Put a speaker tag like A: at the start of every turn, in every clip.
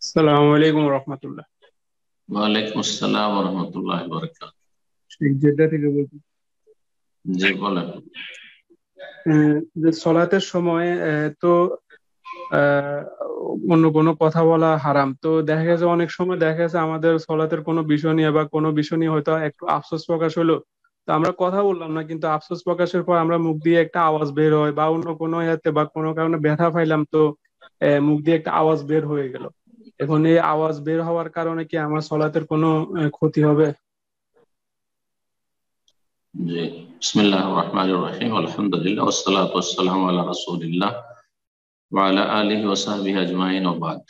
A: আসসালামু আলাইকুম রহমতুল্লাহ।
B: ওয়ালাইকুম আসসালাম ওয়া রাহমাতুল্লাহি ওয়া বারাকাতুহু।
A: শেখ জেদ্দা থেকে বলছি।
B: জি বলেন।
A: যে সলাতের সময় আহ, অন্য কোনো কথা বলা হারাম, তো দেখা গেছে অনেক সময় দেখা গেছে আমাদের সলাতের কোনো বিষয় নিয়ে বা কোনো বিষয় নিয়ে হয়তো একটু আফসোস প্রকাশ হলো। তো আমরা কথা বললাম না, কিন্তু আফসোস প্রকাশের পর আমরা মুখ দিয়ে একটা আওয়াজ বের হয় বা অন্য কোনো ইয়াতে বা কোনো কারণে ব্যথা পাইলাম, তো মুখ দিয়ে একটা আওয়াজ বের হয়ে গেল। এখন এই আওয়াজ বের হওয়ার কারণে কি আমার সলাতের কোনো ক্ষতি হবে?
B: জি, বিসমিল্লাহির রহমানির রহিম, আলহামদুলিল্লাহ ওয়াসসালাতু ওয়াসসালামু আলা রাসূলিল্লাহ ওয়া আলা আলিহি ওয়া সাহবিহি আজমাইন ওয়া বাদ।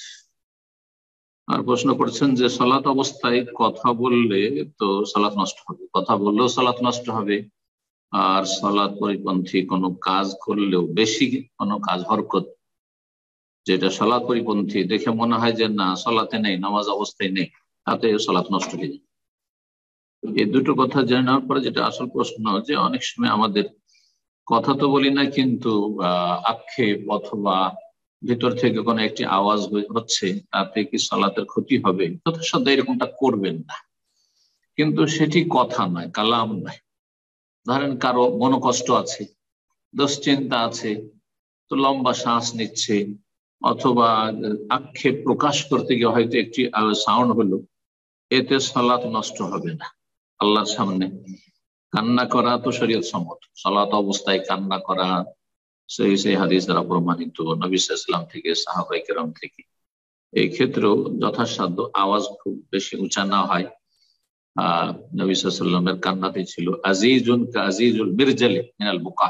B: আর প্রশ্ন করছেন যে সালাত অবস্থায় কথা বললে তো সালাত নষ্ট হবে, কথা বললেও সালাত নষ্ট হবে। আর সালাত পরিপন্থী কোনো কাজ করলেও, বেশি কোনো কাজ হরকত যেটা সালাত পরিপন্থী দেখে মনে হয় যে না সালাতে নেই, নামাজ অবস্থায় নেই, তাতে সালাত নষ্ট হয়ে যায়। এই দুটো কথা জেনে নেওয়ার পরে যেটা আসল প্রশ্ন, যে অনেক সময় আমাদের কথা তো বলি না, কিন্তু আক্ষেপ অথবা ভিতর থেকে কোনো একটি আওয়াজ হচ্ছে, তাতে কি সালাতের ক্ষতি হবে? যথাসাধ্য এরকমটা করবেন না, কিন্তু সেটি কথা নয়, কালাম নয়। ধরেন কারো মনোকষ্ট আছে, দুশ্চিন্তা আছে, তো লম্বা শ্বাস নিচ্ছে, অথবা আক্ষেপ প্রকাশ করতে গিয়ে হয়তো একটি সাউন্ড হলো, এতে সালাত নষ্ট হবে না। আল্লাহর সামনে কান্না করা তো শরীয়ত সম্মত, সালাত অবস্থায় কান্না করা সেই সেই হাদিস দ্বারা প্রমাণিত, নবী সাল্লাল্লাহু আলাইহি ওয়াসাল্লাম থেকে, সাহাবায়ে কেরাম থেকে। এই ক্ষেত্রেও যথাসাধ্য আওয়াজ খুব বেশি উঁচা না হয়। নবী সাল্লাল্লাহু আলাইহি ওয়াসাল্লামের কান্নাতে ছিল আজিজুন কা আজিজুল মিরজালি মিনাল বুকা।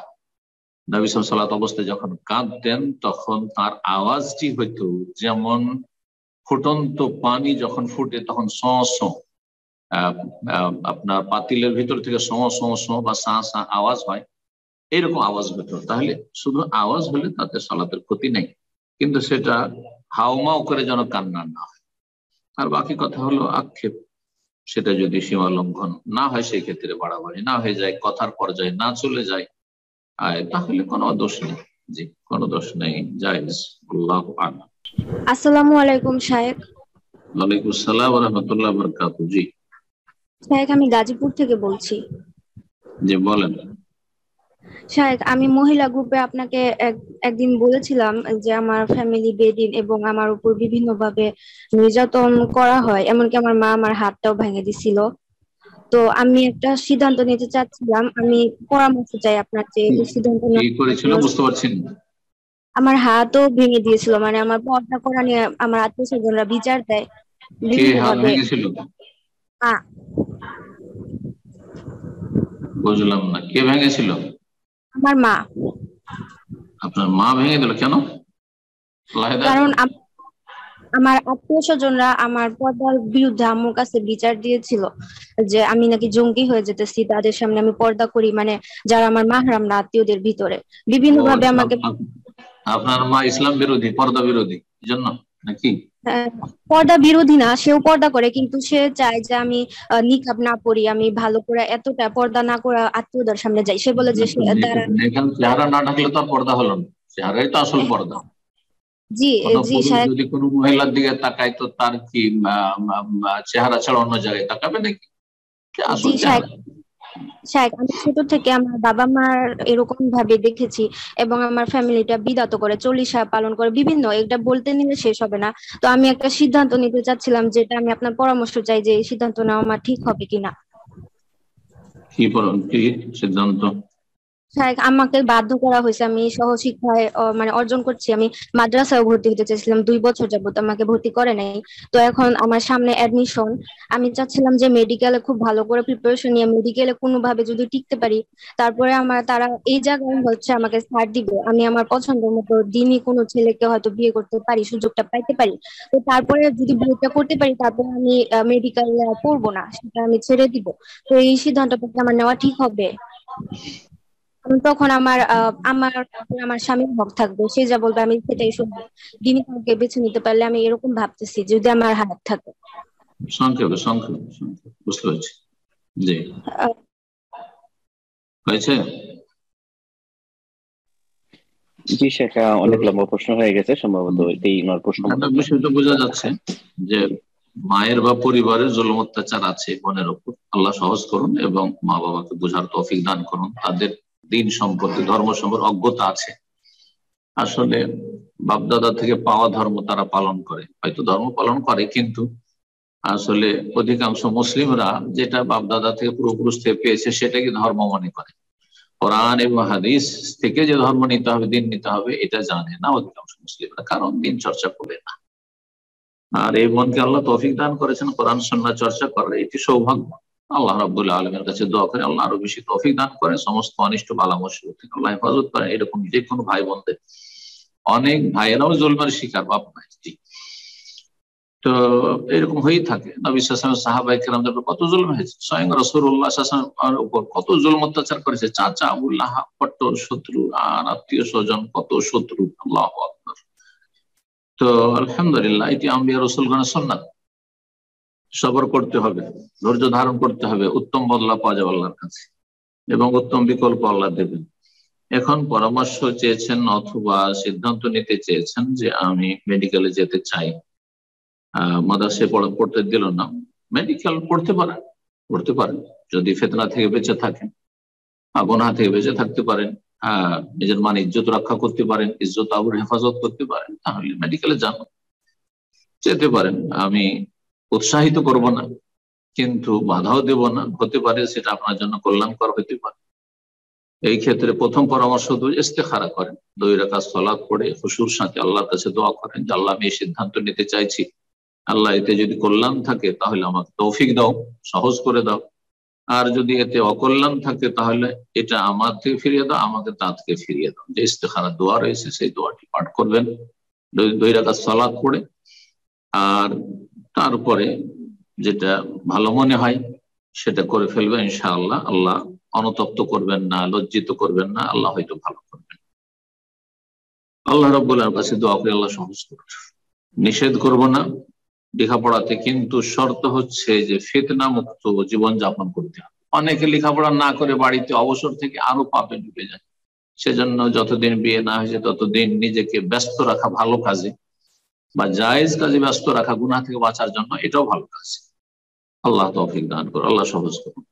B: নবী সাল্লাল্লাহু আলাইহি ওয়াসাল্লাম সালাত অবস্থায় যখন কাঁদতেন, তখন তার আওয়াজটি হইতো যেমন ফুটন্ত পানি যখন ফুটে তখন স স, আপনার পাতিলের ভিতর থেকে স স স বা সা সা আওয়াজ হয়, এরকম আওয়াজ হতো। তাহলে শুধু আওয়াজ হলে তাতে সালাতের ক্ষতি নেই, কিন্তু সেটা হাউমাউ করে যেন কান্না না হয়। আর বাকি কথা হলো আক্ষেপ, সেটা যদি সীমা লঙ্ঘন না হয়, সেই ক্ষেত্রে বাড়াবাড়ি না হয়ে যায়, কথার পর্যায়ে না চলে যায়, তাহলে কোনো দোষ নেই। জি, কোনো দোষ নেই, জায়েজ। আল্লাহু আ'লাম।
C: আসসালামু আলাইকুম শায়েখ।
B: ওয়ালাইকুম আসসালাম ওয়া রাহমাতুল্লাহি ওয়া বারাকাতুহু। জি।
C: শায়েখ, আমি গাজীপুর থেকে বলছি।
B: জি বলেন।
C: শায়েখ, আমি মহিলা গ্রুপে আপনাকে একদিন বলেছিলাম যে আমার ফ্যামিলি বেদিন এবং আমার উপর বিভিন্ন ভাবে নির্যাতন করা হয়, এমনকি আমার মা আমার হাতটাও ভেঙে দিছিল। তো আমি একটা সিদ্ধান্ত নিতে চাচ্ছিলাম, আমি পরামর্শ চাই আপনার, যে
B: কি
C: এই সিদ্ধান্ত
B: কি
C: নেওয়ার
B: করেছিল
C: জন্য।
B: বুঝতে পারছেন না।
C: আমার হাতও ভেঙে দিয়েছিল, মানে আমার পর্দা করা নিয়ে আমার আত্মীয় স্বজনরা বিচার দেয়
B: কে
C: বিভিন্ন
B: হাত
C: ভাবে।
B: ভেঙেছিল? বুঝলাম না, কে ভেঙেছিল?
C: আমার মা।
B: আপনার মা ভেঙে দিল কেন? আল্লাহ হেদায়েত
C: কারণ
B: করুন।
C: আমার আত্মীয় স্বজনরা আমার পর্দার বিরুদ্ধে আম্মুর কাছে বিচার দিয়েছিল, যে আমি নাকি জঙ্গি হয়ে যেতেছি তাদের সামনে আমি পর্দা করি, মানে যারা আমার মাহরাম না আত্মীয়দের ভিতরে বিভিন্ন
B: ও
C: ভাবে
B: আচ্ছা,
C: আমাকে।
B: আপনার মা ইসলাম বিরোধী, পর্দা বিরোধী, এই জন্য নাকি?
C: আহ, পর্দা বিরোধী না, সেও পর্দা করে, কিন্তু সে চায় যে আমি নিকাব না পরি, আমি ভালো করে এতটা পর্দা না করে আত্মীয়দের সামনে যাই। সে বলে যে তারা।
B: এখানে চেহারা না ঢাকলে তো আর পর্দা হলো না, চেহারাই তো আসল পর্দা।
C: জি।
B: কোন
C: জি
B: পুরুষ
C: সাহেব।
B: যদি কোনো মহিলার দিকে তাকায়, তো তার কি চেহারা ছাড়া অন্য জায়গায় তাকাবে নাকি?
C: জি
B: আসল
C: সাহেব।
B: চেহারা।
C: সাহেব, আমি ছোট থেকে আমার বাবা মার এরকম ভাবে দেখেছি, এবং আমার ফ্যামিলিটা বিধাত করে, চল্লিশা পালন করে বিভিন্ন, এটা বলতে নিলে শেষ হবে না। তো আমি একটা সিদ্ধান্ত নিতে চাচ্ছিলাম, যেটা আমি আপনার পরামর্শ চাই যে এই সিদ্ধান্ত নেওয়া আমার ঠিক হবে কিনা।
B: কি সিদ্ধান্ত?
C: হ্যাঁ, আমাকে বাধ্য করা হয়েছে, আমি সহশিক্ষায় মানে অর্জন করছি, আমি মাদ্রাসায় ভর্তি হতে চাইছিলাম, 2 বছর যাবত আমাকে ভর্তি করে নাই। তো এখন আমার সামনে অ্যাডমিশন, আমি চাচ্ছিলাম যে মেডিকেলে খুব ভালো করে প্রিপারেশন নিয়ে মেডিকেলে কোনোভাবে যদি টিকতে পারি, তারপরে আমার তারা এই জায়গায় হচ্ছে আমাকে ছাড় দিবে, আমি আমার পছন্দের মতো দিনই কোনো ছেলেকে হয়তো বিয়ে করতে পারি, সুযোগটা পাইতে পারি। তো তারপরে যদি বিয়েটা করতে পারি, তারপরে আমি মেডিকেল পড়বো না, সেটা আমি ছেড়ে দিব। তো এই সিদ্ধান্তটা কি আমার নেওয়া ঠিক হবে? কারণ তখন আমার উপর আমার স্বামীর হক থাকবে, সে যা বলবে আমি সেটাই শুনবো। দিনই কাউকে বেছে নিতে পারলে, আমি এরকম ভাবতেছি যদি আমার হাত থাকে।
B: সংক্ষেপে সংক্ষেপে সংক্ষেপে বুঝতে পারছি। জি,
C: আহ,
B: হয়েছে।
D: জি শেখ, অনেক লম্বা প্রশ্ন হয়ে গেছে, সম্ভবত এটাই ওনার প্রশ্ন।
B: বিষয়টা বোঝা যাচ্ছে যে মায়ের বা পরিবারের জুলুম অত্যাচার আছে বোনের উপর, আল্লাহ সহজ করুন এবং মা বাবাকে বোঝার তৌফিক দান করুন। তাদের দিন সম্পর্কে, ধর্ম সম্পর্কে অজ্ঞতা আছে। আসলে বাপদাদা থেকে পাওয়া ধর্ম তারা পালন করে, হয়তো ধর্ম পালন করে, কিন্তু আসলে অধিকাংশ মুসলিমরা যেটা বাপদাদা থেকে পূর্বপুরুষ থেকে পেয়েছে সেটাকে ধর্ম মনে করে। কোরআন এবং হাদিস থেকে যে ধর্ম নিতে হবে, দিন নিতে হবে, এটা জানে না অধিকাংশ মুসলিমরা, কারণ দিন চর্চা করে না। আর এই মনকে আল্লাহ তৌফিক দান করেছেন কোরআন সুন্নাহ চর্চা করার, এটি সৌভাগ্য। আল্লাহ রাব্বুল আলামিনের কাছে দোয়া করে আল্লাহ আরো বেশি তৌফিক দান করে, সমস্ত অনিষ্ট বালা মুসিবত থেকে আল্লাহ হেফাজত করেন। এরকম যে কোনো ভাই বোনদের, অনেক ভাইয়েরাও জুলমের শিকার, বাপ মায়ের। তো এরকম হয়েই থাকে। নবী সাল্লাল্লাহু আলাইহি ওয়াসাল্লাম সাহাবায়ে কেরামদের উপর কত জুলম হয়েছে, স্বয়ং রাসূলুল্লাহ সাল্লাল্লাহু আলাইহি ওয়াসাল্লামের উপর কত জুলম অত্যাচার করেছে। চাচা আবুল্লাহ কট্টর শত্রু, আর আত্মীয় স্বজন কত শত্রু। আল্লাহু আকবার। তো আলহামদুলিল্লাহ, এটি আম্বিয়া রাসূলগণের সুন্নাত। সবর করতে হবে, ধৈর্য ধারণ করতে হবে, উত্তম বদলা পাওয়া যাবে আল্লাহর কাছে এবং উত্তম বিকল্প আল্লাহ দেবেন। এখন পরামর্শ চেয়েছেন অথবা সিদ্ধান্ত নিতে চেয়েছেন যে আমি মেডিকেলে যেতে চাই, মাদ্রাসায় পড়তে দিল না। মেডিকেল পড়তে পারেন যদি ফিতনা থেকে বেঁচে থাকেন, গুনাহ থেকে বেঁচে থাকতে পারেন, নিজের মান ইজ্জত রক্ষা করতে পারেন, ইজ্জত আবুর হেফাজত করতে পারেন, তাহলে মেডিকেলে যান, যেতে পারেন। আমি উৎসাহিত করব না, কিন্তু বাধাও দেব না। হতে পারে সেটা আপনার জন্য কল্যাণকর হতে পারে। এই ক্ষেত্রে প্রথম পরামর্শ ইস্তেখারা করেন, 2 রাকাত সালাত পড়ে খুশুর সাথে আল্লাহর কাছে দোয়া করেন যে আল্লাহ, আমি এই সিদ্ধান্ত নিতে চাইছি, আল্লাহ এতে যদি কল্যাণ থাকে তাহলে আমাকে তৌফিক দাও, সহজ করে দাও, আর যদি এতে অকল্যাণ থাকে তাহলে এটা আমার থেকে ফিরিয়ে দাও, আমাকে তার থেকে ফিরিয়ে দাও। যে ইস্তেখারা দোয়া রয়েছে সেই দোয়াটি পাঠ করবেন 2 রাকাত সালাত পড়ে। আর তারপরে যেটা ভালো মনে হয় সেটা করে ফেলবেন ইনশাআল্লাহ। আল্লাহ অনুতপ্ত করবেন না, লজ্জিত করবেন না, আল্লাহ হয়তো ভালো করবেন। আল্লাহ রাব্বুল আলামিনের কাছে দোয়া করে আল্লাহ সহজ করুন। নিষেধ করব না লেখাপড়াতে, কিন্তু শর্ত হচ্ছে যে ফিতনা মুক্ত জীবন যাপন করতে হবে। অনেকে লেখাপড়া না করে বাড়িতে অবসর থেকে আরো পাপে ডুবে যায়। সেজন্য যতদিন বিয়ে না হয়েছে ততদিন নিজেকে ব্যস্ত রাখা ভালো কাজে বা জায়েজ কাজে ব্যস্ত রাখা, গুনাহ থেকে বাঁচার জন্য, এটাও ভালো কাজ। আল্লাহ তৌফিক দান করুন, আল্লাহ সহজ করুন।